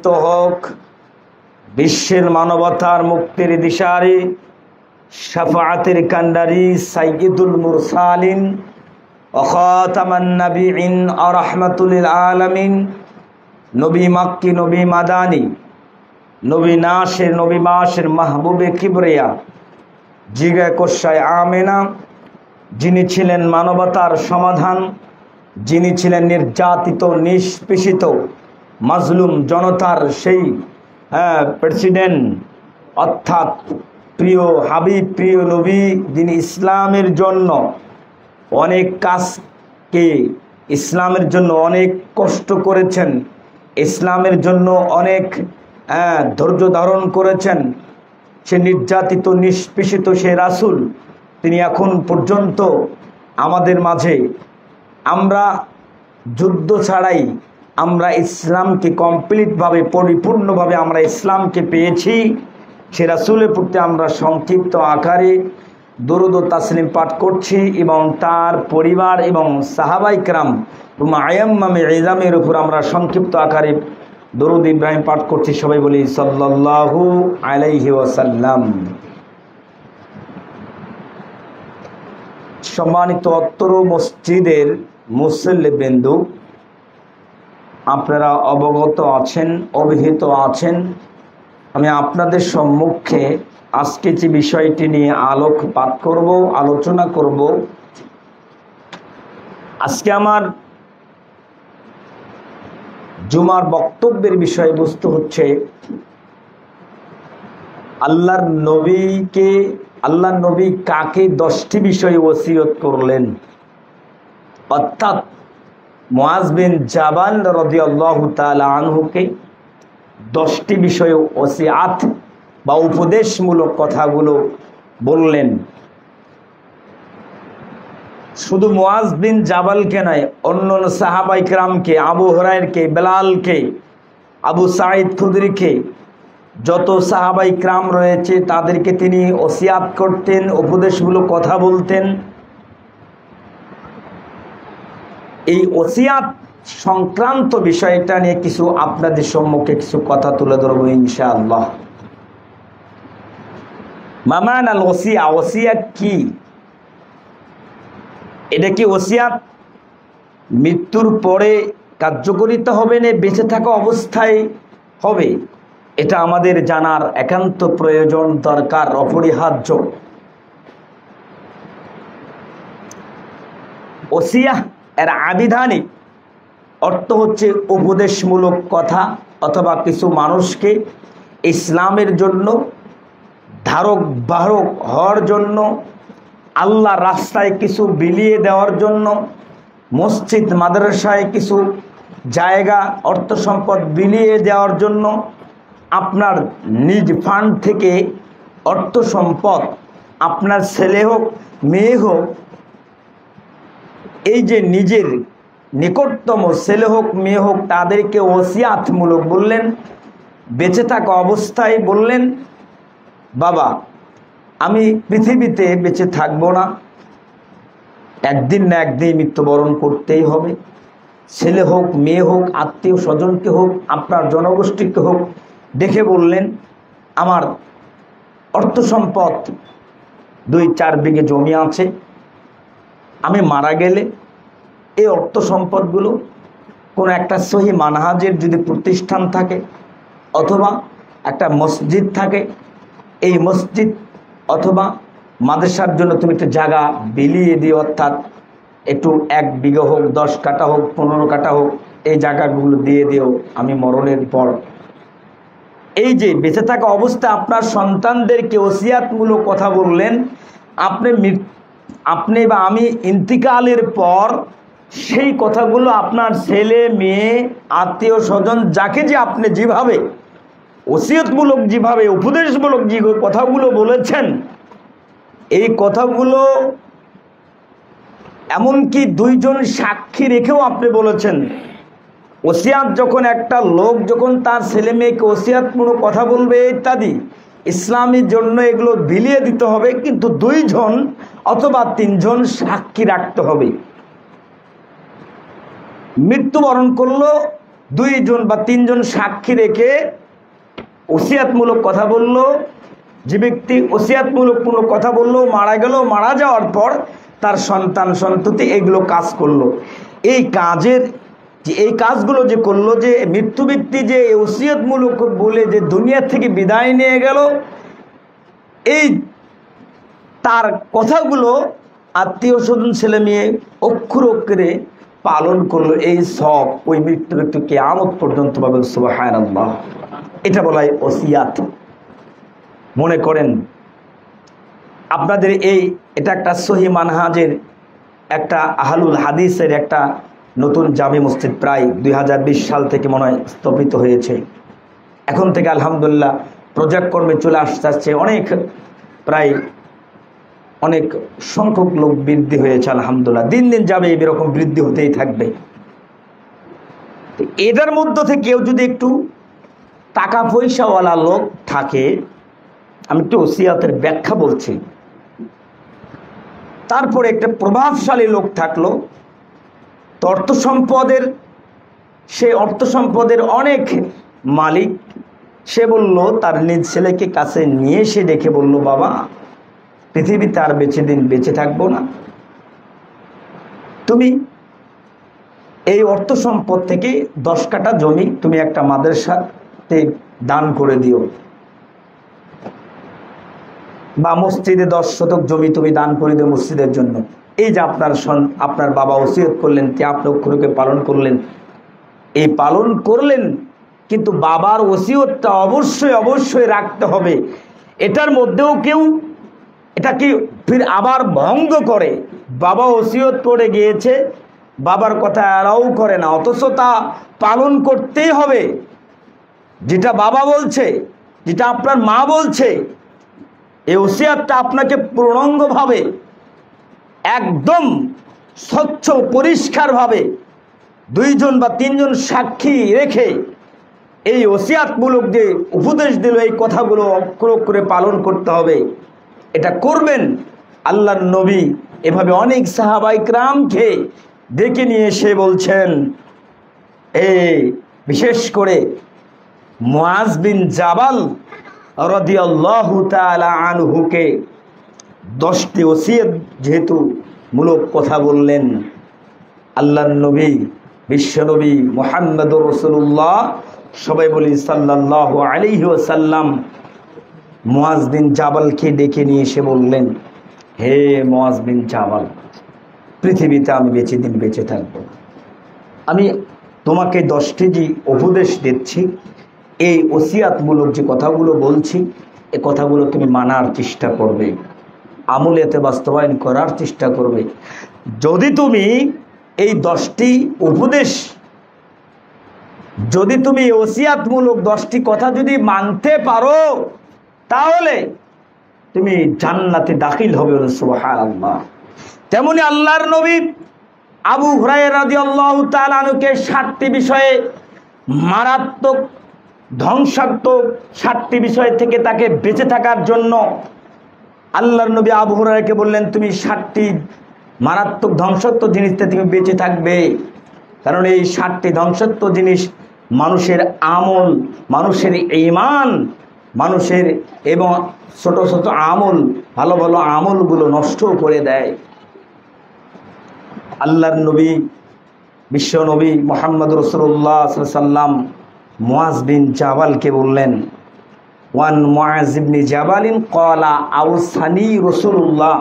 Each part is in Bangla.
মনোনীত হোক বিশ্বের মানবতার মুক্তির দিশারি শাফাআতের কান্ডারি সাইয়্যিদুল মুরসালিন ওয়া খাতামান নাবিয়িন ওয়া রাহমাতুল লিল আলামিন নবী মক্কি নবী মাদানী নবী নাসির নবী মাসির মাহবুবে কিবরিয়া জিগা কোষায় আমেনা, যিনি ছিলেন মানবতার সমাধান, যিনি ছিলেন নির্যাতিত নিষ্পেষিত মাজলুম জনতার সেই প্রেসিডেন্ট, অর্থাৎ প্রিয় হাবিব প্রিয় নবী, যিনি ইসলামের জন্য অনেক কাজকে, ইসলামের জন্য অনেক কষ্ট করেছেন, ইসলামের জন্য অনেক ধৈর্য ধারণ করেছেন। সে নির্যাতিত নিষ্পেষিত সে রাসূল, তিনি এখন পর্যন্ত আমাদের মাঝে। আমরা যুদ্ধ ছাড়াই আমরা ইসলামকে কমপ্লিটভাবে পরিপূর্ণভাবে আমরা ইসলামকে পেয়েছি। সে রাসূলের প্রতি আমরা সংক্ষিপ্ত আকারে দরুদ ও তাসলিম পাঠ করছি এবং তার পরিবার এবং সাহাবায়ে কেরাম আয়াম্মামে ইজামের উপর আমরা সংক্ষিপ্ত আকারে দরুদ ইব্রাহিম পাঠ করছি। সবাই বলি সাল্লাল্লাহু আলাইহি ওয়াসাল্লাম। সম্মানিত অত্র মসজিদের মুসল্লিবৃন্দ, আপনারা অবগত আছেন, অবহিত আছেন, আমি আপনাদের সম্মুখে আজকে যে বিষয়টি নিয়ে আলোকপাত করব, আলোচনা করব। আজকে আমার জুমার বক্তব্যের বিষয়বস্তু হচ্ছে আল্লাহর নবী কাকে 10টি বিষয়ে ওসিয়ত করলেন, অর্থাৎ মুআজ বিন জাবাল রাদিয়াল্লাহু তাআলা আনহুকে 10টি বিষয়ে ওসিয়াত বা উপদেশমূলক কথাগুলো বললেন। শুধু মুআজ বিন জাবালকে নয়, অন্যান্য সাহাবায়ে কেরামকে, আবু হুরায়রাকে, বেলালকে, আবু সাঈদ খুদরিকে, যত সাহাবায়ে কেরাম রয়েছে তাদেরকে তিনি ওসিয়াত করতেন, উপদেশমূলক কথা বলতেন। এই ওসিয়াত সংক্রান্ত বিষয়টা নিয়ে কিছু আপনাদের সম্মুখে কিছু কথা তুলে ধরবো ইনশাআল্লাহ। মামান আল ওসিয়া, ওসিয়াত কি? এটা কি ওসিয়াত মৃত্যুর পরে কার্যকরিত হবে না বেঁচে থাকা অবস্থায় হবে? এটা আমাদের জানার একান্ত প্রয়োজন, দরকার, অপরিহার্য। ওসিয়া এর আবিধানিক অর্থ হচ্ছে উপদেশমূলক কথা, অথবা কিছু মানুষকে ইসলামের জন্য ধারক বাহক হওয়ার জন্য, আল্লাহ রাস্তায় কিছু বিলিয়ে দেওয়ার জন্য, মসজিদ মাদ্রাসায় কিছু জায়গা অর্থ সম্পদ বিলিয়ে দেওয়ার জন্য, আপনার নিজ ফান্ড থেকে অর্থ সম্পদ, আপনার ছেলে হোক মেয়ে হোক, এই যে নিজের নিকটতম ছেলে হোক মেয়ে হোক তাদেরকে ওসিয়াতমূলক বললেন। বেঁচে থাকা অবস্থায় বললেন, বাবা আমি পৃথিবীতে বেঁচে থাকবো না, একদিন না একদিন মৃত্যুবরণ করতেই হবে। ছেলে হোক মেয়ে হোক, আত্মীয় স্বজনকে হোক, আপনার জনগোষ্ঠীকে হোক, দেখে বললেন আমার অর্থ সম্পদ 2-4 বিঘে জমি আছে, আমি মারা গেলে এই অর্থ সম্পদগুলো কোনো একটা সহি মানহাজের যদি প্রতিষ্ঠান থাকে, অথবা একটা মসজিদ থাকে, এই মসজিদ অথবা মাদ্রাসার জন্য তুমি একটা জায়গা বিলিয়ে দিও, অর্থাৎ একটু 1 বিঘা হোক, 10 কাঠা হোক, 15 কাঠা হোক, এই জায়গাগুলো দিয়ে দিও আমি মরণের পর। এই যে বেঁচে থাকা অবস্থা আপনার সন্তানদেরকে ওসিয়াতমূলক কথা বললেন। আপনি বা আমি ইন্তিকালের পর সেই কথাগুলো আপনার ছেলে মেয়ে আত্মীয় স্বজন যাকে যে আপনি যেভাবে ওসিয়তমূলক, যেভাবে উপদেশমূলক যে কথাগুলো বলেছেন, এই কথাগুলো এমনকি 2 জন সাক্ষী রেখেও আপনি বলেছেন। ওসিয়াত যখন একটা লোক যখন তার ছেলে মেয়েকে ওসিয়াতমূলক কথা বলবে ইত্যাদি, ইসলামের জন্য এগুলো বিলিয়ে দিতে হবে, কিন্তু 2 জন অথবা 3 জন সাক্ষী রাখতে হবে। মৃত্যুবরণ করলো দুইজন বা তিনজন সাক্ষী রেখে ওসিয়াতমূলক কথা বলল। যে ব্যক্তি ওসিয়াতমূলক কোনো কথা বললো, মারা গেল, মারা যাওয়ার পর তার সন্তান সন্ততি এগুলো কাজ করলো। এই কাজের এই কাজগুলো যে করলো, যে মৃত্যু ব্যক্তি যে ওসিয়াতমূলক বলে যে দুনিয়া থেকে বিদায় নিয়ে গেল, এই তার কথাগুলো আত্মীয় স্বজন ছেলে মেয়ে অক্ষর অক্ষরে পালন করলো, এই সব ওই মৃত্যু ব্যক্তি কিয়ামত পর্যন্ত পাবে। সুবহানাল্লাহ। এটা বলা হয় ওসিয়াত। মনে করেন আপনাদের এটা একটা সহি মানহাজের একটা আহলুল হাদিসের একটা নতুন জামি মসজিদ প্রায় 2020 সাল থেকে মনে হয় স্থাপিত হয়েছে। এখন থেকে আলহামদুলিল্লাহ প্রজেক্ট কর্মে চলে আসতে প্রায় অনেক সংখ্যক লোক বৃদ্ধি হয়েছে আলহামদুলিল্লাহ। দিন দিন যাবে এরকম বৃদ্ধি হতেই থাকবে। এদের মধ্য থেকে কেউ যদি একটু টাকা পয়সাওয়ালা লোক থাকে, আমি একটু ওসিয়াতের ব্যাখ্যা বলছি, তারপরে একটা প্রভাবশালী লোক থাকলো, তো অর্থ সম্পদের অনেক মালিক, সে বলল তার নিজ ছেলেকে কাছে নিয়ে এসে ডেকে বলল, বাবা পৃথিবীতে আর বেঁচে থাকবো না, তুমি এই অর্থ সম্পদ থেকে 10 কাঠা জমি তুমি একটা মাদ্রাসাতে দান করে দিও, বা মসজিদে 10 শতক জমি তুমি দান করে দিও মসজিদের জন্য। এই যে আপনার বাবা ওসিয়ত করলেন, তে আপনি অক্ষরকে পালন করলেন, এই পালন করলেন, কিন্তু বাবার ওসিয়তটা অবশ্যই রাখতে হবে। এটার মধ্যেও কেউ এটাকে ফির আবার ভঙ্গ করে, বাবা ওসিয়ত করে গিয়েছে, বাবার কথা এরাও করে না, অথচ তা পালন করতেই হবে। যেটা বাবা বলছে, যেটা আপনার মা বলছে, এই ওসিয়াতটা আপনাকে পূর্ণাঙ্গভাবে একদম স্বচ্ছ পরিষ্কারভাবে 2 জন বা 3 জন সাক্ষী রেখে এই ওসিয়াতমূলক যে উপদেশ দিল, এই কথাগুলো অক্ষর অক্ষরে পালন করতে হবে। এটা করবেন। আল্লাহর নবী এভাবে অনেক সাহাবায়ে কেরামকে ডেকে নিয়ে এসে বলছেন, বিশেষ করে মুআজ বিন জাবাল রাদিয়াল্লাহু তাআলা আনহুকে 10টি ওসিয়ত যেহেতু মূলক কথা বললেন, আল্লাহর নবী বিশ্বনবী মুহাম্মদুর রাসূলুল্লাহ, সবাই বলি সাল্লাল্লাহু আলাইহি ওয়াসাল্লাম, মুআজ বিন জাবালকে ডেকে নিয়ে এসে বললেন, হে মুআজ বিন জাবাল, পৃথিবীতে আমি বেঁচে থাকবো, আমি তোমাকে 10টি যে উপদেশ দিচ্ছি, এই ওসিয়াতমূলক যে কথাগুলো বলছি, এই কথাগুলো তুমি মানার চেষ্টা করবে, আমলেতে বাস্তবায়ন করার চেষ্টা করবে। যদি তুমি এই 10টি উপদেশ, যদি তুমি ওসিয়াতমূলক 10টি কথা যদি মানতে পারো, তাহলে তুমি জান্নাতে দাখিল হবে। সুবহানাল্লাহ। তেমনি আল্লাহর নবী আবু হুরায়রা রাদিয়াল্লাহু তাআলা আনহুকে 7টি বিষয়ে মারাত্মক ধ্বংসাত্মক 7টি বিষয় থেকে তাকে বেঁচে থাকার জন্য আল্লাহর নবী আবু হুরায়রাকে বললেন, তুমি 7টি মারাত্মক ধ্বংসাত্মক জিনিস থেকে তুমি বেঁচে থাকবে। কারণ এই 7টি ধ্বংসাত্মক জিনিস মানুষের আমল, মানুষের ঈমান, মানুষের এবং ছোট ছোট আমল, ভালো ভালো আমলগুলো নষ্ট করে দেয়। আল্লাহর নবী বিশ্বনবী মুহাম্মদুর রাসূলুল্লাহ সাল্লাল্লাহু আলাইহি ওয়াসাল্লাম মুআজ বিন জাবালকে বললেন, ওয়ান মুআজ ইবনে জাবালিন ক্বালা আউসানি রাসূলুল্লাহ,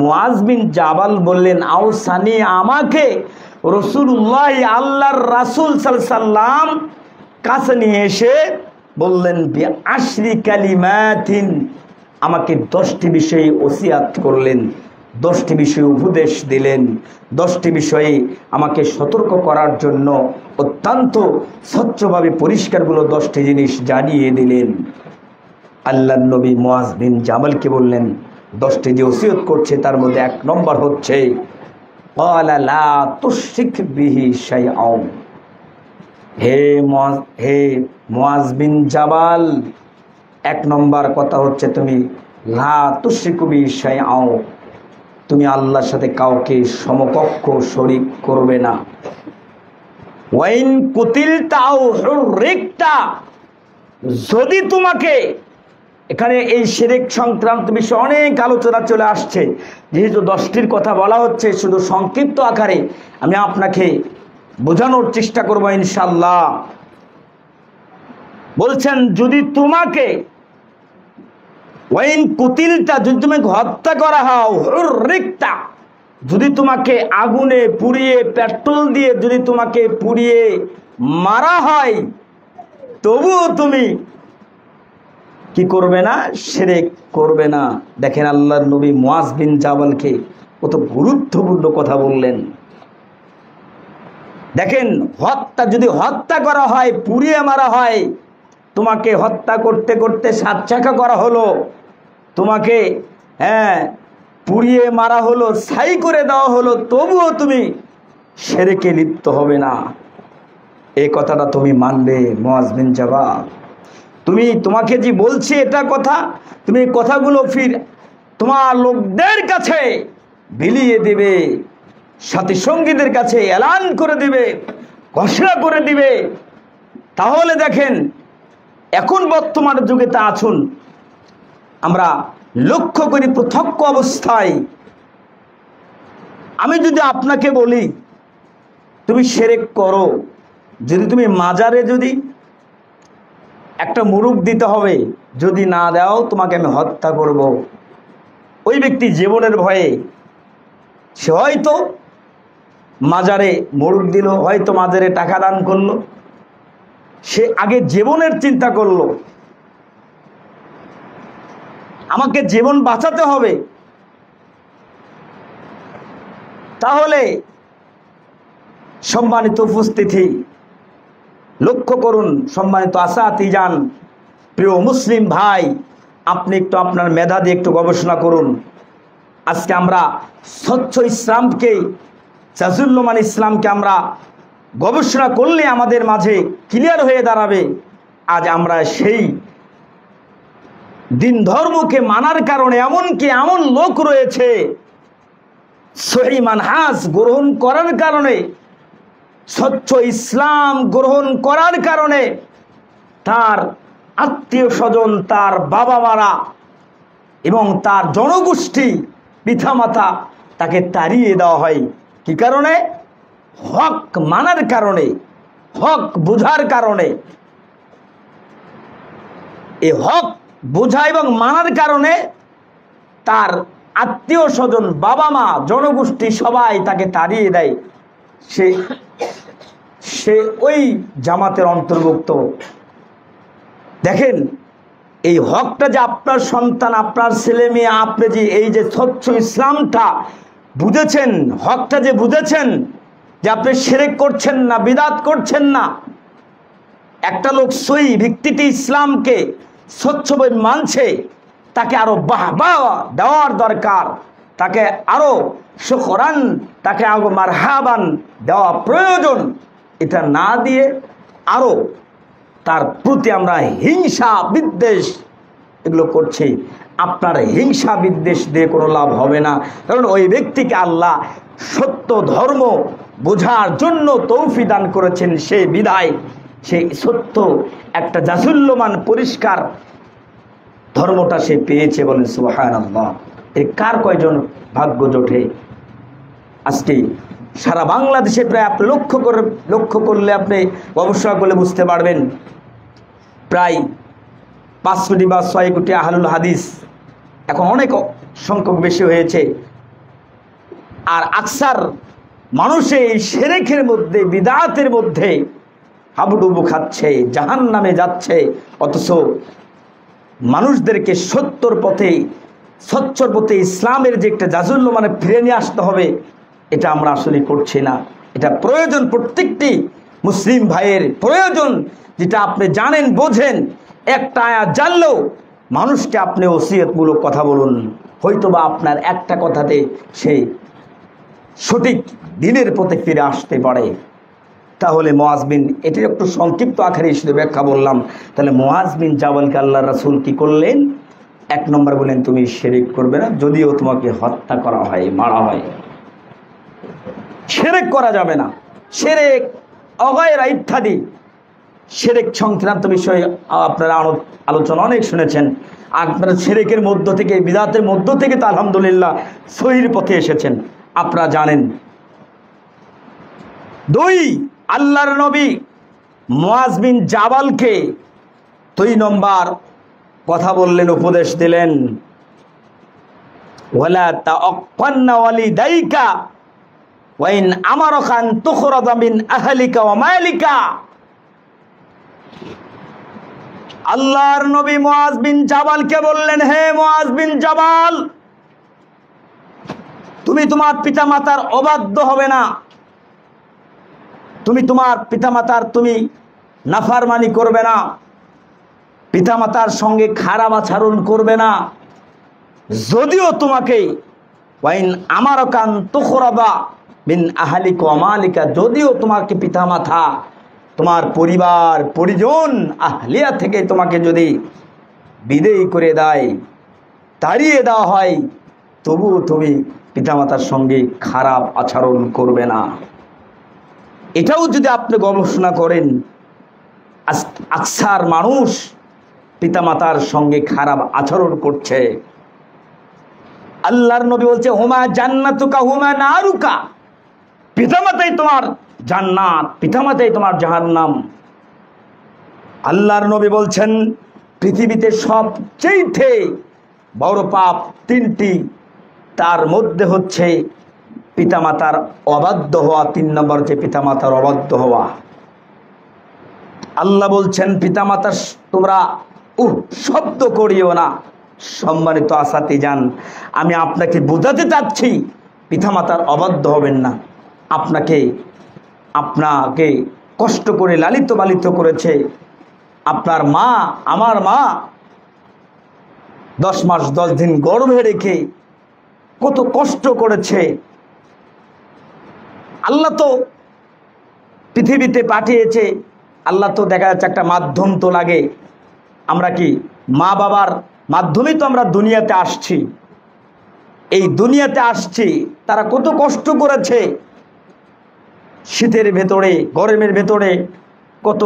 মুআজ বিন জাবাল বললেন, আউসানি, আমাকে রাসূলুল্লাহ আল্লাহর রাসূল সাল্লাল্লাহু আলাইহি ওয়াসাল্লাম কাছে নিয়ে এসে বললেন, বি আশরি কালিমাতিন, আমাকে 10টি বিষয়ে ওসিয়াত করলেন, 10টি বিষয়ে উপদেশ দিলেন, 10টি বিষয়ে আমাকে সতর্ক করার জন্য অত্যন্ত স্বচ্ছভাবে পরিষ্কারগুলো 10টি জিনিস জানিয়ে দিলেন। আল্লাহর নবী মুআজ বিন জাবালকে বললেন, 10টি যে ওসিয়ত করছে তার মধ্যে 1 নম্বর হচ্ছে, ক্বালা লা তুশরিক বিহি শাইআন, হে মুআজ বিন জাবাল, 1 নম্বর কথা হচ্ছে তুমি লা তুশরিকু বিহি শাইআন, তুমি আল্লাহর সাথে কাউকে সমকক্ষ শরীক করবে না। ওয়াইন কুতিলতা আও হুররিকতা, যদি তোমাকে, এখানে এই শিরক সংক্রান্ত বিষয়ে অনেক আলোচনা চলে আসছে, যেহেতু 10টির কথা বলা হচ্ছে শুধু সংক্ষিপ্ত আকারে আমি আপনাকে বোঝানোর চেষ্টা করব ইনশাআল্লাহ। বলছেন যদি তোমাকে ওয়াইন কুতিলতা, যদি তোমাকে হত্যা করা হয়, হুররিকতা, যদি তোমাকে আগুনে পুড়িয়ে, পেট্রোল দিয়ে যদি তোমাকে পুড়িয়ে মারা হয়, তবুও তুমি কি করবে না? শিরক করবে না। দেখেন আল্লাহর নবী মুআজ বিন জাবালকে কত গুরুত্বপূর্ণ কথা বললেন। দেখেন হত্যা, যদি হত্যা করা হয়, পুড়িয়ে মারা হয়, তোমাকে হত্যা করতে করতে 7 চাকা করা হলো, তোমাকে পুড়িয়ে মারা হলো, ছাই করে দেওয়া হলো, তবুও তুমি শিরকে লিপ্ত হবে না। এই কথাটা তুমি মানবে মুআজ বিন জাবাল। তোমাকে যে বলছি এটা কথা, তুমি কথাগুলো ফির তোমার লোকদের কাছে বিলিয়ে দিবে, সাথী সঙ্গীদের কাছে এলান করে দিবে, ঘোষণা করে দিবে। তাহলে দেখেন এখন বর্তমান যুগে তা আছুন আমরা লক্ষ্য করি, প্রত্যক্ষ অবস্থায় আমি যদি আপনাকে বলি তুমি শিরক করো, যদি তুমি মাজারে যদি একটা মুরুক দিতে হবে, যদি না দাও তোমাকে আমি হত্যা করব, ওই ব্যক্তি জীবনের ভয়ে সে হয়তো মাজারে মুরুক দিল, হয়তো মাজারে টাকা দান করলো, সে আগে জীবনের চিন্তা করলো, আমাকে জীবন বাঁচাতে হবে। তাহলে সম্মানিত উপস্থিতি, লক্ষ্য করুন সম্মানিত আসাতিজান, প্রিয় মুসলিম ভাই, আপনি একটু আপনার মেধা দিয়ে একটু গবেষণা করুন। আজকে আমরা স্বচ্ছ ইসলামকে, জাজুল্লমান ইসলামকে আমরা গবেষণা করলে আমাদের মাঝে ক্লিয়ার হয়ে দাঁড়াবে। আজ আমরা সেই দিন ধর্মকে মানার কারণে এমনকি এমন লোক রয়েছে সহি মানহাজ গ্রহণ করার কারণে, স্বচ্ছ ইসলাম গ্রহণ করার কারণে তার আত্মীয় স্বজন, তার বাবা মারা এবং তার জনগোষ্ঠী, পিতামাতা তাকে তাড়িয়ে দেওয়া হয়। কি কারণে? হক মানার কারণে, হক বোঝার কারণে। এই হক বোঝা এবং মানার কারণে তার আত্মীয় স্বজন, বাবা মা, জনগোষ্ঠী সবাই তাকে তাড়িয়ে দেয়। সে ওই জামাতের অন্তর্ভুক্ত। দেখেন এই হকটা যে আপনার সন্তান, আপনার ছেলে মেয়ে, আপনি যে এই যে স্বচ্ছ ইসলামটা বুঝেছেন, হকটা যে বুঝেছেন, যে আপনি শিরক করছেন না, বিদআত করছেন না, একটা লোক সহি ভিত্তিতে ইসলামকে স্বচ্ছভাবে মানছে, তাকে আরো বাহবা দেওয়ার দরকার, তাকে আরো শুকরান, তাকে আরো মারহাবান দেওয়া প্রয়োজন। এটা না দিয়ে আরো তার প্রতি আমরা হিংসা বিদ্বেষ এগুলো করছি। আপনার হিংসা বিদ্বেষ দিয়ে কোনো লাভ হবে না, কারণ ওই ব্যক্তিকে আল্লাহ সত্য ধর্ম বোঝার জন্য তৌফিক দান করেছেন। সেই বিদায় সেই সত্য একটা জাজুল্যমান পরিষ্কার ধর্মটা সে পেয়েছে। বলেন সুবহানাল্লাহ। এর কার কয়জন ভাগ্য জোটে? আজকে সারা বাংলাদেশে প্রায় আপনি লক্ষ্য করলে, আপনি গবেষণা করলে বুঝতে পারবেন, প্রায় 5 কোটি বা 6 কোটি আহলুল হাদিস, এখন অনেক সংখ্যক বেশি হয়েছে। আর আকসার মানুষ এই শিরকের মধ্যে, বিদআতের মধ্যে হাবুডুবু খাচ্ছে, জাহান্নামে যাচ্ছে। অথচ মানুষদেরকে সত্যর পথে, স্বচ্ছর পথে, ইসলামের যে একটা জাজুল্য মানে ফিরে নিয়ে আসতে হবে, এটা আমরা আসলে করছি না। এটা প্রয়োজন, প্রত্যেকটি মুসলিম ভাইয়ের প্রয়োজন, যেটা আপনি জানেন, বোঝেন। একটা আয়াত জানলেও মানুষকে আপনি ওসিয়তমূলক কথা বলুন, হয়তোবা আপনার একটা কথাতে সে সঠিক দিনের পথে ফিরে আসতে পারে। তাহলে মুআজ বিন, এটি একটু সংক্ষিপ্ত আকারে শুধু ব্যাখ্যা বললাম। তাহলে মুআজ বিন জাবালকে আল্লাহর রাসূল কি করলেন? 1 নম্বর বলেন তুমি শিরক করবে না, যদিও তোমাকে হত্যা করা হয়, মারা হয়। শিরক করা যাবে না। শিরক অগায়রা ইত্যাদি শিরক সংক্রান্ত বিষয়ে আপনারা আলোচনা অনেক শুনেছেন। আপনারা শিরকের মধ্য থেকে, বিদআতের মধ্য থেকে তো আলহামদুলিল্লাহ সহির পথে এসেছেন, আপনারা জানেন। 2, আল্লাহর নবী মুআজ বিন জাবালকে 2 নম্বর কথা বললেন, উপদেশ দিলেন, ওয়ালা তাআক্কান্না ওয়ালিদাইকা ওয়া ইন আমারাকা আন তুখরাজা মিন আহলিকা ওয়া মালিকা। আল্লাহর নবী মুআজ বিন জাবালকে বললেন, হে মুআজ বিন জাবাল, তুমি তোমার পিতামাতার অবাধ্য হবে না, তুমি তোমার পিতামাতার তুমি নাফরমানি করবে না, পিতামাতার সঙ্গে খারাপ আচরণ করবে না। যদিও তোমাকে ওয়াইন আমারাকা আন তুখরাজা মিন আহলিকা ওয়া মালিকা, যদিও তোমাকে পিতামাতা, তোমার পরিবার পরিজন আহলিয়া থেকে তোমাকে যদি বিদেয় করে দেয়, তাড়িয়ে দেওয়া হয়, তবুও তুমি পিতামাতার সঙ্গে খারাপ আচরণ করবে না। এটাও যদি আপনি গবেষণা করেন, আকসার মানুষ পিতামাতার সঙ্গে খারাপ আচরণ করছে। আল্লাহর নবী বলছে, হুমা জান্নাতুকা হুমা নারুকা, পিতামাতাই তোমার জান্নাত, পিতামাতাই তোমার জাহান্নাম। আল্লাহর নবী বলছেন, পৃথিবীতে সবচেয়ে বড় পাপ 3টি, তার মধ্যে হচ্ছে পিতামাতার অবাধ্য হওয়া। 3 নম্বর হচ্ছে পিতামাতার অবাধ্য হওয়া। আল্লাহ বলছেন, পিতামাতার তোমরা শব্দ করিও না। সম্মানিত আসাতিজান, আমি আপনাকে বোঝাতে চাচ্ছি, পিতামাতার অবাধ্য হবেন না। আপনাকে কষ্ট করে লালিত পালিত করেছে আপনার মা, আমার মা, 10 মাস 10 দিন গর্ভে রেখে কত কষ্ট করেছে। আল্লাহ তো পৃথিবীতে পাঠিয়েছে, আল্লাহ তো দেখা যাচ্ছে একটা মাধ্যম তো লাগে। আমরা কি মা বাবার মাধ্যমেই তো আমরা দুনিয়াতে আসছি। এই দুনিয়াতে আসছি, তারা কত কষ্ট করেছে, শীতের ভেতরে, গরমের ভেতরে কত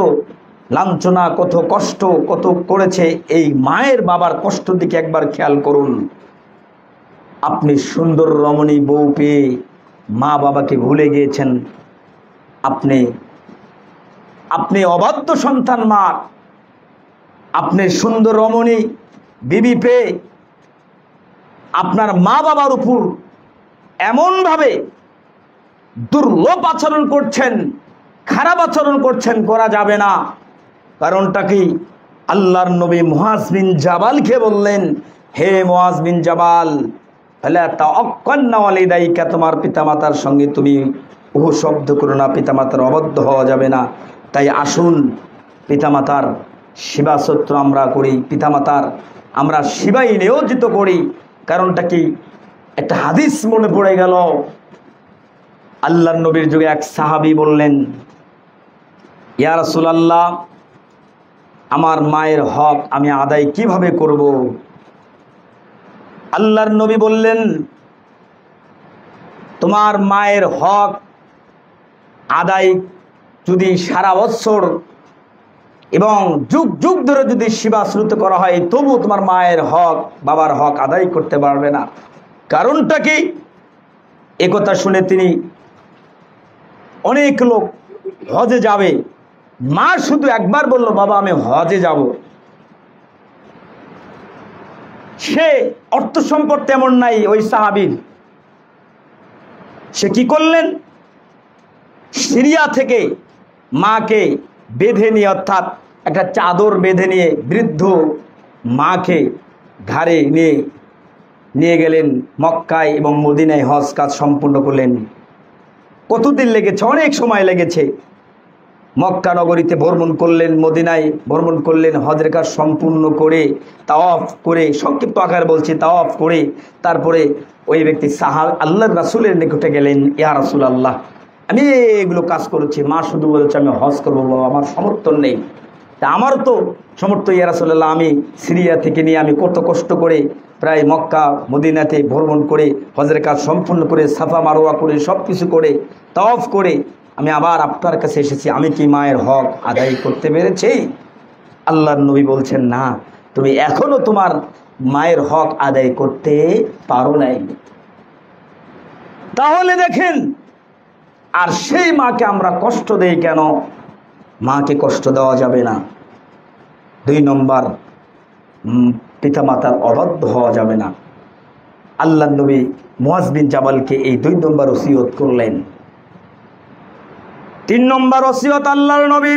লাঞ্ছনা, কত কষ্ট, কত করেছে। এই মায়ের বাবার কষ্ট দিকে একবার খেয়াল করুন। আপনি সুন্দর রমণী বউ পেয়ে মা বাবাকে ভুলে গিয়েছেন। আপনি অবাধ্য সন্তান মা। আপনি সুন্দর রমণী বিবি পেয়ে আপনার মা বাবার উপর এমনভাবে দুর্লভ আচরণ করছেন, খারাপ আচরণ করছেন, করা যাবে না। কারণটা কি? আল্লাহর নবী মুআজ বিন জাবালকে বললেন, হে মুআজ বিন জাবাল, ফালা তাআক্কান্না ওয়ালিদাইকা, তোমার পিতামাতার সঙ্গে তুমি শব্দ করো না, পিতামাতার অবাধ্য হওয়া যাবে না। তাই আসুন পিতামাতার সেবা সত্য আমরা করি, পিতামাতার আমরা সেবায় নিয়োজিত করি। কারণটা কি? একটা হাদিস মনে পড়ে গেল। আল্লাহর নবীর যুগে এক সাহাবী বললেন, ইয়া রাসূলুল্লাহ, আমার মায়ের হক আমি আদায় কিভাবে করব? আল্লাহর নবী বললেন, তোমার মায়ের হক আদায় যদি সারা বছর এবং যুগ যুগ ধরে যদি সেবা শ্রুত করা হয়, তবু তোমার মায়ের হক, বাবার হক আদায় করতে পারবে না। কারণটা কি? একথা শুনে তিনি, অনেক লোক হজে যাবে, মা শুধু একবার বলল, বাবা আমি হজে যাব। সে অর্থ সম্পদ তেমন নাই ওই সাহাবীর। সে কি করলেন? সিরিয়া থেকে মাকে বেঁধে নিয়ে, অর্থাৎ একটা চাদর বেঁধে নিয়ে বৃদ্ধ মাকে ঘাড়ে নিয়ে গেলেন মক্কায় এবং মদিনায়, হজ কাজ সম্পূর্ণ করলেন। কতদিন লেগেছে? অনেক সময় লেগেছে। মক্কা নগরীতে ভ্রমণ করলেন, মদিনায় ভ্রমণ করলেন, হজের কাজ সম্পূর্ণ করে তাওয়াফ করে, সংক্ষিপ্ত আকারে বলছি, তাওয়াফ করে তারপরে ওই ব্যক্তি আল্লাহর রাসূলের নিকটে গেলেন, ইয়া রাসূলুল্লাহ, আমি এগুলো কাজ করেছি, মা শুধু বলেছে আমি হজ করবো, বাবা আমার সমর্থন নেই। তা আমারও তো সমর্থ, ইয়া রাসূলুল্লাহ, আমি সিরিয়া থেকে নিয়ে আমি কত কষ্ট করে প্রায় মক্কা মদিনাতে ভ্রমণ করে হজের কাজ সম্পূর্ণ করে সাফা মারোয়া করে সব কিছু করে তাওয়াফ করে আমি আবার আপনার কাছে এসেছি, আমি কি মায়ের হক আদায় করতে পেরেছি? আল্লাহর নবী বলছেন, না, তুমি এখনো তোমার মায়ের হক আদায় করতে পারো নাই। তাহলে দেখেন, আর সেই মাকে আমরা কষ্ট দেই কেন? মাকে কষ্ট দেওয়া যাবে না। 2 নম্বর, পিতামাতার অবাধ্য হওয়া যাবে না। আল্লাহর নবী মুআজ বিন জাবালকে এই 2 নম্বর ওসিয়ত করলেন। 3 নম্বর ওসিয়ত আল্লাহর নবী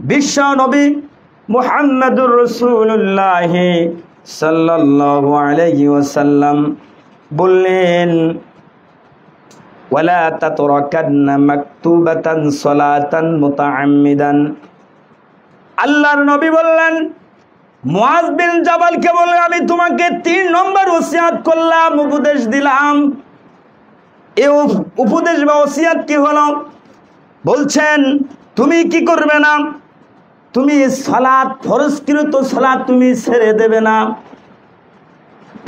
বিশ্ব নবী মুহাম্মদুর রাসূলুল্লাহ সাল্লাল্লাহু আলাইহি ওয়াসাল্লাম বললেন, ওয়ালা তাতরাকান্না মাকতুবাতান সালাতান মুতাআম্মিদান। আল্লাহর নবী বললেন, মুআজ বিন জাবালকে বললেন, আমি তোমাকে 3 নম্বর ওসিয়ত করলাম, উপদেশ দিলাম। এই উপদেশ বা ওসিয়ত কি হলো? বলছেন, তুমি কি করবে না? তুমি সালাত, ফরজকৃত সালাত তুমি ছেড়ে দেবে না।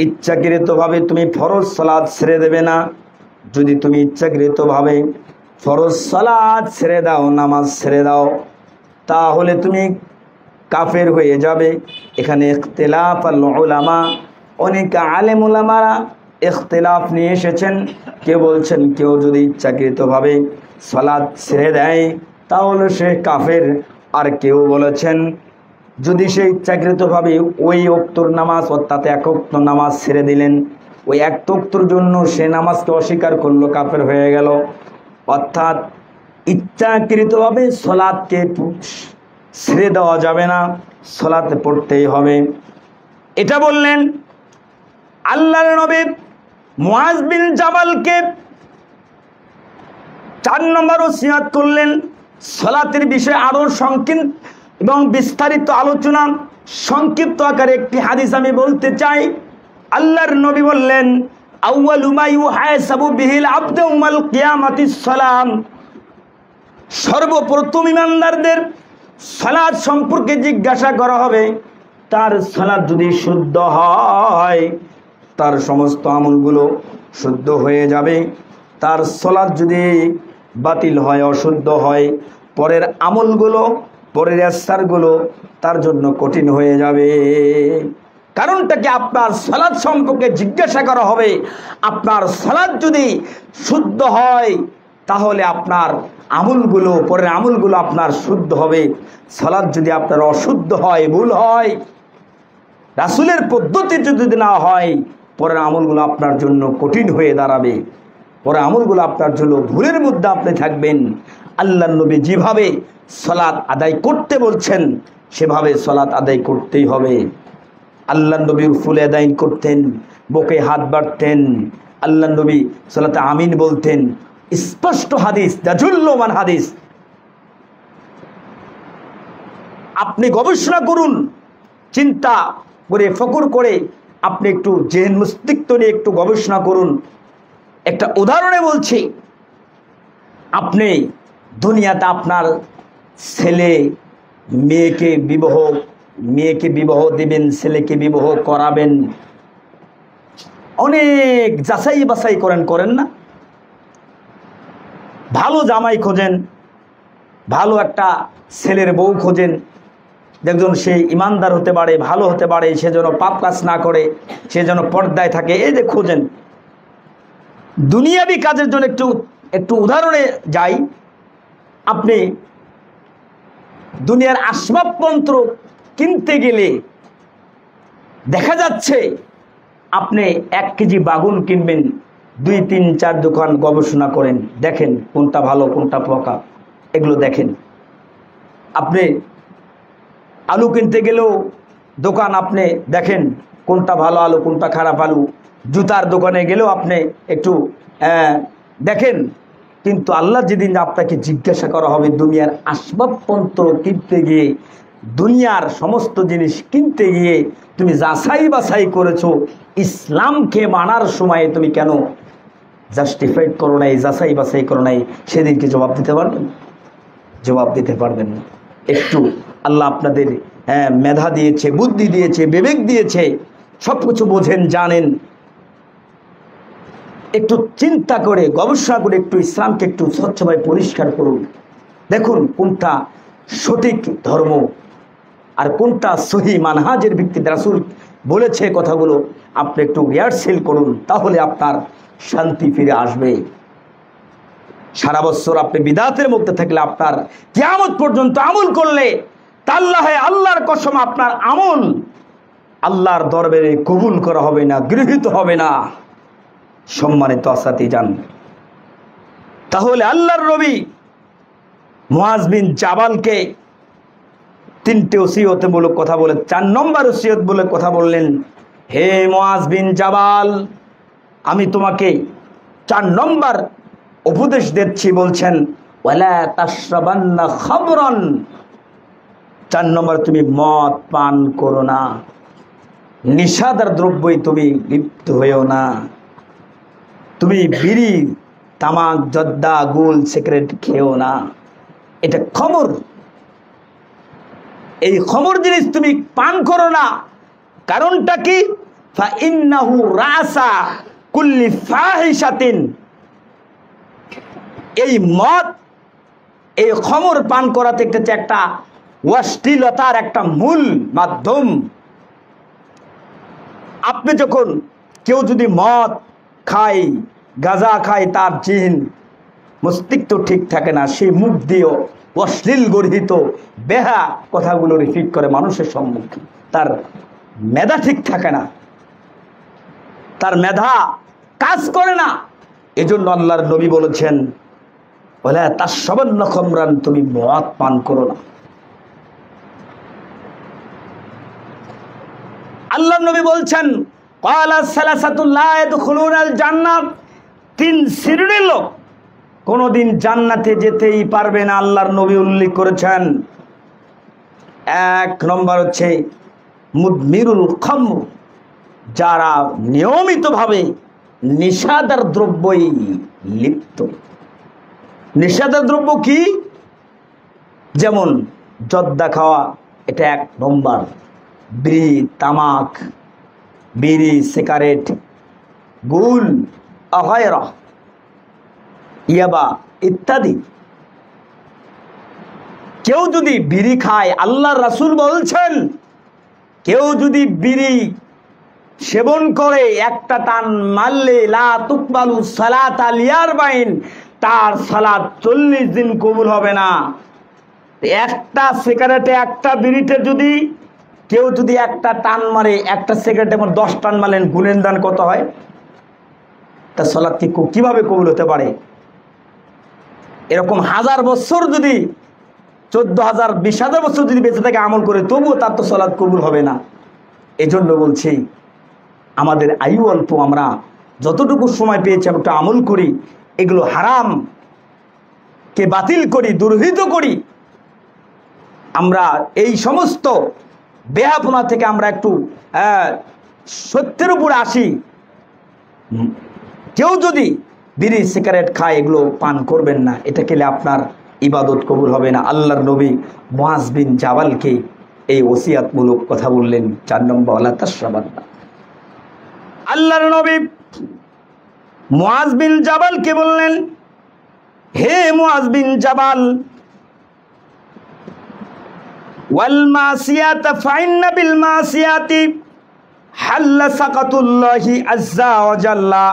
ইচ্ছাকৃতভাবে তুমি ফরজ সালাত ছেড়ে দেবে না। যদি তুমি ইচ্ছাকৃতভাবে ফরজ সালাত ছেড়ে দাও, নামাজ ছেড়ে দাও, তাহলে তুমি কাফের হয়ে যাবে। এখানে ইখতিলাফ আল উলামা, অনেক আলেম উলামারা ইখতিলাফ নিয়ে এসেছেন। কেউ বলছেন, কেউ যদি ইচ্ছাকৃতভাবে সালাত ছেড়ে দেয় তাহলে সে কাফের। আর কেউ বলেছেন, যদি সে ইচ্ছাকৃতভাবে ওই ওক্তর নামাজ, অর্থাৎ 1 ওক্ত নামাজ ছেড়ে দিলেন, ওই 1 ওক্তর জন্য সে নামাজকে অস্বীকার করলো, কাফের হয়ে গেল। অর্থাৎ ইচ্ছাকৃতভাবে সালাতকে ছেড়ে দেওয়া যাবে না, সালাতে পড়তেই হবে। এটা বললেন। আল্লাহর নবী মুআজ বিন জাবালকে 4 নম্বর ওসিয়ত করলেন। সালাতের বিষয়ে আরো সংক্ষিপ্ত এবং বিস্তারিত আলোচনা, সংক্ষিপ্ত আকারে একটি হাদিস আমি বলতে চাই। আল্লাহর নবী বললেন, আউয়ালু মা ইউহাসাবু বিহিল আবদু ইয়াউমাল কিয়ামাতিস সালাম। সর্বপ্রথম ইমানদারদের সালাত সম্পর্কে জিজ্ঞাসা করা হবে। তার সালাত যদি শুদ্ধ হয়, তার সমস্ত আমলগুলো শুদ্ধ হয়ে যাবে। তার সালাত যদি বাতিল হয়, অশুদ্ধ হয়, পরের আমলগুলো, পরের আসারগুলো তার জন্য কঠিন হয়ে যাবে। কারণটা কি? আপনার সালাত সম্পর্কে জিজ্ঞাসা করা হবে। আপনার সালাত যদি শুদ্ধ হয় তাহলে আপনার আমলগুলো, পরের আমলগুলো আপনার শুদ্ধ হবে। সালাত যদি আপনার অশুদ্ধ হয়, ভুল হয়, রাসূলের পদ্ধতিতে যদি না হয়, পরের আমলগুলো আপনার জন্য কঠিন হয়ে দাঁড়াবে। পরের আমলগুলো আপনার জন্য ভুলের মধ্যে আপনি থাকবেন। আল্লাহর নবী যেভাবে সালাত আদায় করতে বলছেন, সেভাবে সালাত আদায় করতেই হবে। আল্লাহর নবী ফুলে আদায় করতেন, বুকে হাত বাড়তেন। আল্লাহর নবী সালাতে আমিন বলতেন। স্পষ্ট হাদিস, দাজুল্যমান হাদিস। আপনি গবেষণা করুন, চিন্তা করে, ফকর করে, আপনি একটু জেহেন মস্তিষ্ক নিয়ে একটু গবেষণা করুন। একটা উদাহরণে বলছি, আপনি দুনিয়াতে আপনার ছেলে মেয়েকে বিবাহ দিবেন, ছেলেকে বিবাহ করাবেন, অনেক যাচাই বাছাই করেন না? ভালো জামাই খোঁজেন, ভালো একটা ছেলের বউ খোঁজেন, দেখুন সে ইমানদার হতে পারে, ভালো হতে পারে, সে যেন পাপ কাজ না করে, সে যেন পর্দায় থাকে, এই যে খোঁজেন। দুনিয়াবি কাজের জন্য একটু উদাহরণে যাই। আপনি দুনিয়ার আসবাবপত্র কিনতে গেলে দেখা যাচ্ছে আপনি 1 কেজি বাগুন কিনবেন, 2, 3, 4 দোকান গবেষণা করেন, দেখেন কোনটা ভালো কোনটা পোকা, এগুলো দেখেন। আপনি আলু কিনতে গেলেও দোকান আপনি দেখেন কোনটা ভালো আলু কোনটা খারাপ আলু। জুতার দোকানে গেলেও আপনি একটু দেখেন। কিন্তু আল্লাহ যেদিন আপনাকে জিজ্ঞাসা করা হবে দুনিয়ার আসবাবপত্র কিনতে গিয়ে, দুনিয়ার সমস্ত জিনিস কিনতে গিয়ে তুমি যাচাই বাছাই করেছো, ইসলামকে মানার সময় তুমি কেন জাস্টিফাইড করো নাই, যাচাই বাছাই করো নাই, সেদিনকে জবাব দিতে পারবেন? জবাব দিতে পারবেন না। একটু আল্লাহ আপনাদের মেধা দিয়েছে, বুদ্ধি দিয়েছে, বিবেক দিয়েছে, সব কিছু বোঝেন, জানেন। একটু চিন্তা করে গবেষণা করে একটু ইসলামকে একটু স্বচ্ছভাবে পরিষ্কার করুন। দেখুন কোনটা সঠিক ধর্ম আর কোনটা সহি মানহাজের ভিত্তিতে রাসূল বলেছে কথাগুলো আপনি একটু রিহার্সেল করুন, তাহলে আপনার শান্তি ফিরে আসবে। সারা বছর আপনি বিদাতের মধ্যে থাকলে আপনার কিয়ামত পর্যন্ত আমল করলে আল্লাহর কসম আপনার আমল আল্লাহর দরবারে কবুল করা হবে না, গৃহীত হবে না। সম্মানিত আসাতি যান, তাহলে আল্লাহর নবী মুআজ বিন জাবালকে 3টে ওসিয়তমূলক কথা বলে 4 নম্বর ওসিয়ত বলে কথা বললেন, হে মুআজ বিন জাবাল, আমি তোমাকে 4 নম্বর উপদেশ দিচ্ছি। বলছেন ওয়ালা তাশরাবান্না খামরান, 4 নম্বর তুমি মদ পান করো না, নিশাদার দ্রব্যই তুমি লিপ্ত হয়েও না। তুমি বিড়ি, তামাক, জর্দা, গুল, সিগারেট খেও না, এটা খমর। এই খমর জিনিস তুমি পান করো না। কারণটা কি? ফা ইন্নাহু রাসা কুল্লি ফাহিশাতিন, এই মদ, এই খমর পান করাতে একটা অশ্লীলতার একটা মূল মাধ্যম। আপনি যখন কেউ যদি মদ খায়, গাঁজা খায়, তার জিন মস্তিষ্ক ঠিক থাকে না, সেই মুখ দিয়েও অশ্লীল গর্হিত বেহা কথাগুলো রিপিট করে মানুষের সম্মুখে। তার মেধা ঠিক থাকে না, তার মেধা কাজ করে না। এজন্য আল্লাহর নবী বলেছেন ওয়ালা তাশরাবান্না খামরান, তুমি মদ পান করো না। আল্লাহর নবী বলছেন ক্বালা সালাসাতুল লা ইয়াদখুলুনাল জান্নাহ, 3 শ্রেণীর লোক কোনদিন জান্নাতে যেতেই পারবে না। আল্লাহর নবী উল্লেখ করেছেন 1 নম্বর হচ্ছে মুদমিরুল খামর, যারা নিয়মিতভাবে নিশাদার দ্রব্যই লিপ্ত। নিশাদার দ্রব্য কি? যেমন জর্দা খাওয়া, এটা 1 নম্বর। বিড়ি, তামাক, বিড়ি, সিগারেট, গুল, আগায়রা, ইয়াবা ইত্যাদি। কেউ যদি বিড়ি খায়, আল্লাহর রাসূল বলছেন কেউ যদি বিড়ি সেবন করে একটা টান মারলে লা তুকবালু সালাতা লিয়ারবাইন, তার সালাত 40 দিন কবুল হবে না। একটা সিগারেটে, একটা বিড়িতে যদি কেউ যদি একটা টান মারে, একটা সিগারেটে যেমন 10 টান মারলেন, গুণের দান কত হয়? তার সালাত কিভাবে কবুল হতে পারে? এরকম 1000 বছর যদি 14,000 20,000 বছর যদি বেঁচে থাকে আমল করে, তবুও তার তো সালাত কবুল হবে না। এজন্য বলছি আমাদের আয়ু অল্প, আমরা যতটুকু সময় পেয়েছি আমরা একটু আমল করি, এগুলো হারাম কে বাতিল করি, দুর্হিত করি। আমরা এই সমস্ত বেহাপনা থেকে আমরা একটু সত্যের উপরে আসি। কেউ যদি বিড়ি, সিগারেট খায়, এগুলো পান করবেন না, এটা খেলে আপনার ইবাদত কবুল হবে না। আল্লাহর নবী মুআজ বিন জাবালকে এই ওসিয়াতমূলক কথা বললেন 4 নম্বর ওয়ালা তাশরাবান্না। আল্লাহর নবী মুআজ বিন জাবালকে বললেন, হে মুআজ বিন জাবাল, ওয়াল মাসিয়াতা ফাইন্না বিল মাসিয়াতি হাল্লা সাকাতুল্লাহি আযজা ওয়া জাল্লা।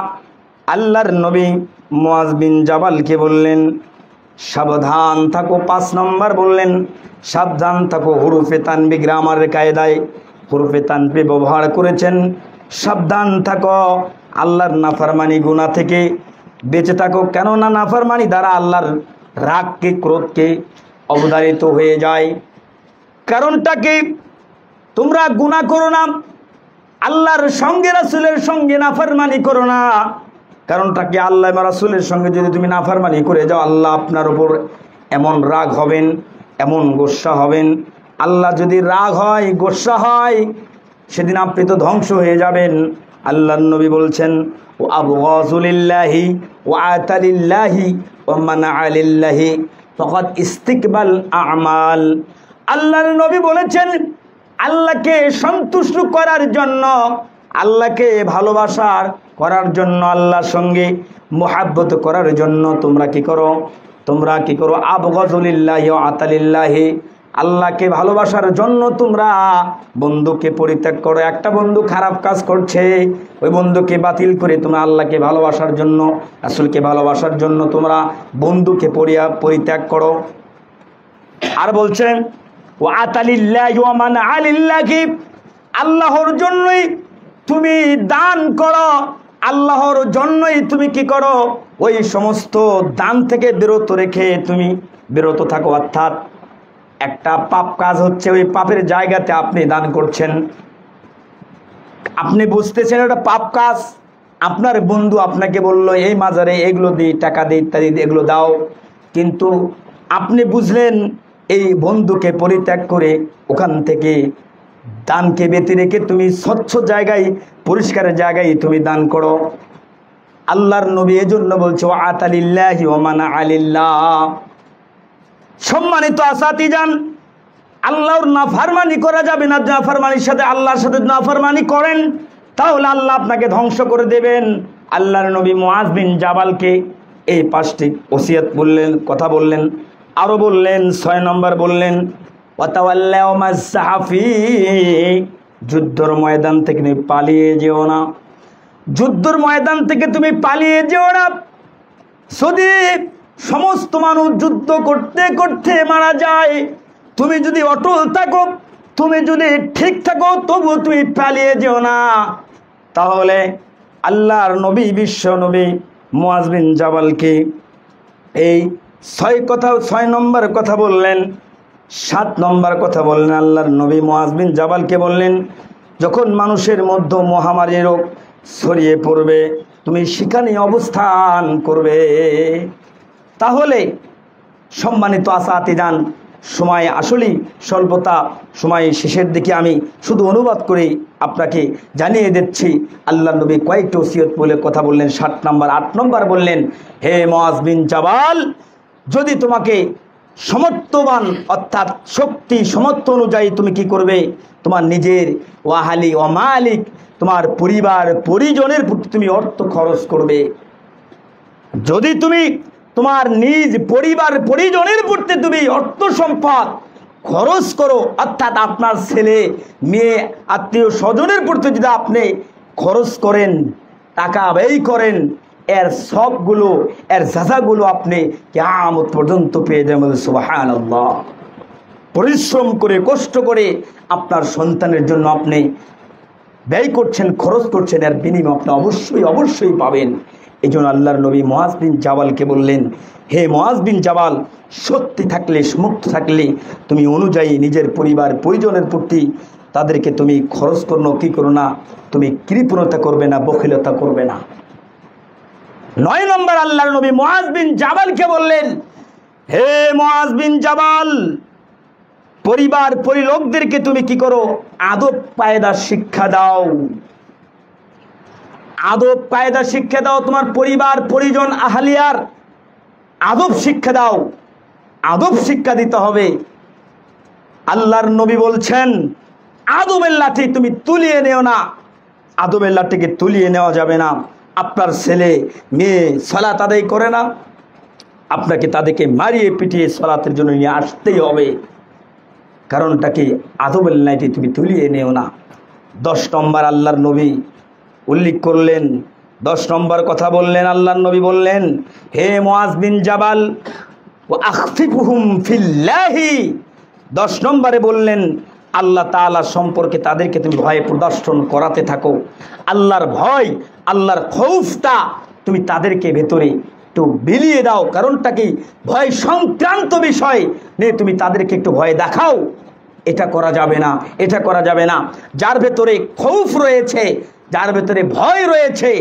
আল্লাহর নবী মুআজ বিন জাবালকে বললেন সাবধান থাকো। 5 নম্বর বললেন সাবধান থাকো। হুরুফে তানবি, গ্রামারের কায়দায় হুরুফে তানবি ব্যবহার করেছেন। সাবধান থাকো আল্লাহর নাফরমানি গুনাহ থেকে বেঁচে থাকো, কেননা নাফরমানি দ্বারা আল্লাহর রাগকে, ক্রোধকে অবধারিত হয়ে যায়। কারণটা কি? তোমরা গুনাহ করো না, আল্লাহর সঙ্গে রাসূলের সঙ্গে নাফরমানি করো না। কারণটা কি? আল্লাহ এবং রাসূলের সঙ্গে যদি তুমি নাফরমানি করে যাও, আল্লাহ আপনার উপর এমন রাগ হবেন, এমন গোসা হবেন। আল্লাহ যদি রাগ হয়, গোসা হয়, সেদিন আপনি তো ধ্বংস হয়ে যাবেন। আল্লাহর নবী বলছেন ও আবগাযুলিল্লাহি ওয়া আতালিল্লাহি ওয়া মানআলিল্লাহি ফাকাদ ইস্তিকবাল আমাল। আল্লাহর নবী বলেছেন আল্লাহকে সন্তুষ্ট করার জন্য আল্লাহকে ভালোবাসার করার জন্য, আল্লাহর সঙ্গে মুহাব্বত করার জন্য তোমরা কি করো? তোমরা কি করো? আবগাযুলিল্লাহি ওয়া আতালিল্লাহি, আল্লাহকে ভালোবাসার জন্য তোমরা বন্ধুকে পরিত্যাগ করো। একটা বন্ধু খারাপ কাজ করছে, ওই বন্ধুকে বাতিল করে তোমরা আল্লাহকে ভালোবাসার জন্য, রাসূলকে ভালোবাসার জন্য তোমরা বন্ধুকে পরিত্যাগ করো। আর বলছেন ওয়া আতালিল্লাহি ওয়া মান আলিল্লাহি, আল্লাহর জন্যই তুমি দান করো, আল্লাহর জন্যই তুমি কি করো? ওই সমস্ত দান থেকে বিরত রেখে তুমি বিরত থাকো। অর্থাৎ একটা পাপ কাজ হচ্ছে, ওই পাপের জায়গাতে আপনি দান করছেন, আপনি বুঝতেছেন এটা পাপ কাজ, আপনার বন্ধু আপনাকে বলল এই মাজারে এগুলো দিই, টাকা দিই, ইত্যাদি এগুলো দাও, কিন্তু আপনি বুঝলেন এই বন্ধুকে পরিত্যাগ করে ওখান থেকে দানকে বেঁধে রেখে তুমি স্বচ্ছ জায়গায়, পরিষ্কার জায়গায় তুমি দান করো। আল্লাহর নবী এজন্য বলছে ওয়া আতালিল্লাহি ওয়া মান আলিল্লাহ। সম্মানিত আসাতিজান, আল্লাহর নাফরমানি করা যাবে না। নাফরমানির সাথে, আল্লাহর সাথে নাফরমানি করেন তাহলে আল্লাহ আপনাকে ধ্বংস করে দেবেন। আল্লাহর নবী মুআজ বিন জাবালকে এই 5টি ওসিয়ত বললেন, কথা বললেন। আরো বললেন 6 নম্বর বললেন ওয়াতাওয়াল্লা ওয়ামাজ সাহাফি, যুদ্ধের ময়দান থেকে তুমি পালিয়ে যেও না, যুদ্ধের ময়দান থেকে তুমি পালিয়ে যেও না। যদি সমস্ত মানুষ যুদ্ধ করতে করতে মারা যায়, তুমি যদি অটল থাকো, তুমি যদি ঠিক থাকো, তবু তুমি পালিয়ে যেও না। তাহলে আল্লাহর নবী, বিশ্ব নবী মুআজ বিন জাবালকে এই 6 নম্বর কথা বললেন। 7 নম্বর কথা বললেন আল্লাহর নবী মুআজ বিন জাবালকে বললেন, যখন মানুষের মধ্যে মহামারী রোগ ছড়িয়ে পড়বে তুমি সেখানে অবস্থান করবে। তাহলে সম্মানিত আসাতিজান, সময় আসলেই স্বল্পতা, সময় শেষের দিকে আমি শুধু অনুবাদ করে আপনাকে জানিয়ে দিচ্ছি। আল্লাহর নবী কয়েকটি ওসিয়ত বলে কথা বললেন। 7 নম্বর, 8 নম্বর বললেন, হে মুআজ বিন জাবাল, যদি তোমাকে সমর্থবান অর্থাৎ শক্তি সমর্থ অনুযায়ী তুমি কি করবে? তোমার নিজের ওয়াহালি ও মালিক, তোমার পরিবার পরিজনের প্রতি তুমি অর্থ খরচ করবে। যদি তুমি তোমার নিজ পরিবার পরিজনের প্রতি তুমি অর্থ সম্পদ খরচ করো, অর্থাৎ আপনার ছেলে মেয়ে আত্মীয় স্বজনের প্রতি যদি আপনি খরচ করেন, টাকা ব্যয় করেন, এর সবগুলো, এর যাযাগুলো আপনি কিয়ামত পর্যন্ত পেয়ে যাবেন। সুবহানাল্লাহ। পরিশ্রম করে, কষ্ট করে আপনার সন্তানের জন্য আপনি ব্যয় করছেন, খরচ করছেন, এর বিনিময় আপনি অবশ্যই অবশ্যই পাবেন। এই জন্য আল্লাহর নবী মুআজ বিন জাবালকে বললেন, হে মুআজ বিন জাবাল, শক্তি থাকলে, সমর্থ থাকলে তুমি অনুযায়ী নিজের পরিবার পরিজনের প্রতি তাদেরকে তুমি খরচ করো, কি করো না, তুমি কৃপণতা করবে না, বখিলতা করবে না। 9 নম্বর আল্লাহর নবী মুআজ বিন জাবালকে বললেন, হে মুআজ বিন জাবাল, পরিবার পরিলোকদেরকে তুমি কি করো? আদব কায়দা শিক্ষা দাও, আদব কায়দা শিক্ষা দাও। তোমার পরিবার পরিজন আহলিয়ার আদব শিক্ষা দাও, আদব শিক্ষা দিতে হবে। আল্লাহর নবী বলছেন, আদবের লাঠি তুমি তুলিয়ে নেও না, আদবের লাঠিকে তুলিয়ে নেওয়া যাবে না। আপনার ছেলে মেয়ে সালাত আদায় করে না, আপনাকে তাদেরকে মারিয়ে পিটিয়ে সালাতের জন্য নিয়ে আসতেই হবে। কারণটা কি? আদবের লাঠি তুমি তুলিয়ে নেও না। 10 নম্বর আল্লাহর নবী উল্লেখ করলেন, 10 নম্বর কথা বললেন। আল্লাহর নবী বললেন, হে মুআজ বিন জাবাল, ওয়া আখফিকুহুম ফিল্লাহি, 10 নম্বরে বললেন আল্লাহ তাআলা সম্পর্কে তাদেরকে তুমি ভয় প্রদর্শন করাতে থাকো। আল্লাহর ভয়, আল্লাহর খৌফটা তুমি তাদেরকে ভেতরে একটু বিলিয়ে দাও। কারণটা কি? ভয় সংক্রান্ত বিষয় নিয়ে তুমি তাদেরকে একটু ভয় দেখাও। এটা করা যাবে না, এটা করা যাবে না। যার ভেতরে খৌফ রয়েছে, যার ভেতরে ভয় রয়েছে,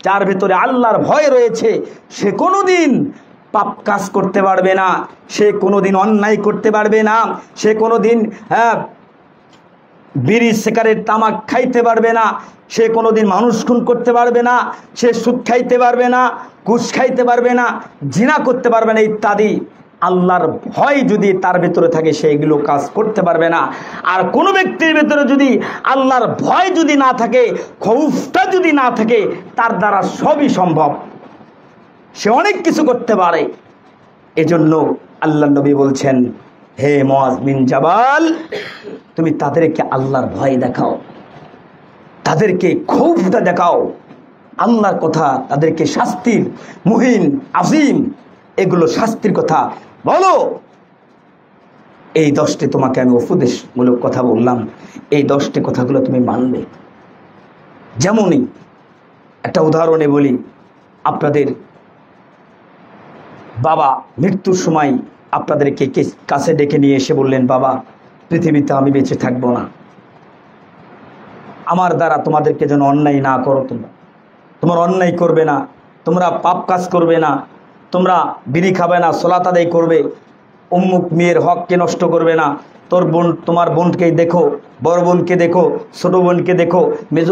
যার ভেতরে আল্লাহর ভয় রয়েছে, সে কোনোদিন পাপ কাজ করতে পারবে না, সে কোনোদিন অন্যায় করতে পারবে না, সে কোনোদিন বিড়ি সিগারেট তামাক খাইতে পারবে না, সে কোনোদিন মানুষ খুন করতে পারবে না, সে সুদ খাইতে পারবে না, ঘুষ খাইতে পারবে না, জিনা করতে পারবে না ইত্যাদি। আল্লাহর ভয় যদি তার ভিতরে থাকে সে এগুলো কাজ করতে পারবে না। আর কোনো ব্যক্তির ভিতরে যদি আল্লাহর ভয় যদি না থাকে, খৌফটা যদি না থাকে, তার দ্বারা সবই সম্ভব, সে অনেক কিছু করতে পারে। এজন্য আল্লাহ নবী বলছেন, হে মুআজ বিন জাবাল, তুমি তাদেরকে আল্লাহর ভয় দেখাও, তাদেরকে খৌফটা দেখাও, আল্লাহর কথা, তাদেরকে শাস্তির মুহিন আজিম এগুলো শাস্তির কথা বলো। এই 10টি তোমাকে আমি উপদেশমূলক কথা বললাম, এই 10টি কথাগুলো তুমি মানবে। যেমনই একটা উদাহরণে বলি, আপনাদের বাবা মৃত্যুর সময় আপনাদেরকে কাছে ডেকে নিয়ে এসে বললেন, বাবা পৃথিবীতে আমি বেঁচে থাকবো না, আমার দ্বারা তোমাদেরকে যেন অন্যায় না করো, তোমরা অন্যায় করবে না, তোমরা পাপ কাজ করবে না, তোমরা বিড়ি খাবে না, সালাত আদায় করবে, উম্মুক মেয়ের হককে নষ্ট করবে না, তোমার বোনকে দেখো, বড় বোনকে দেখো, ছোট বোনকে দেখো, মেজ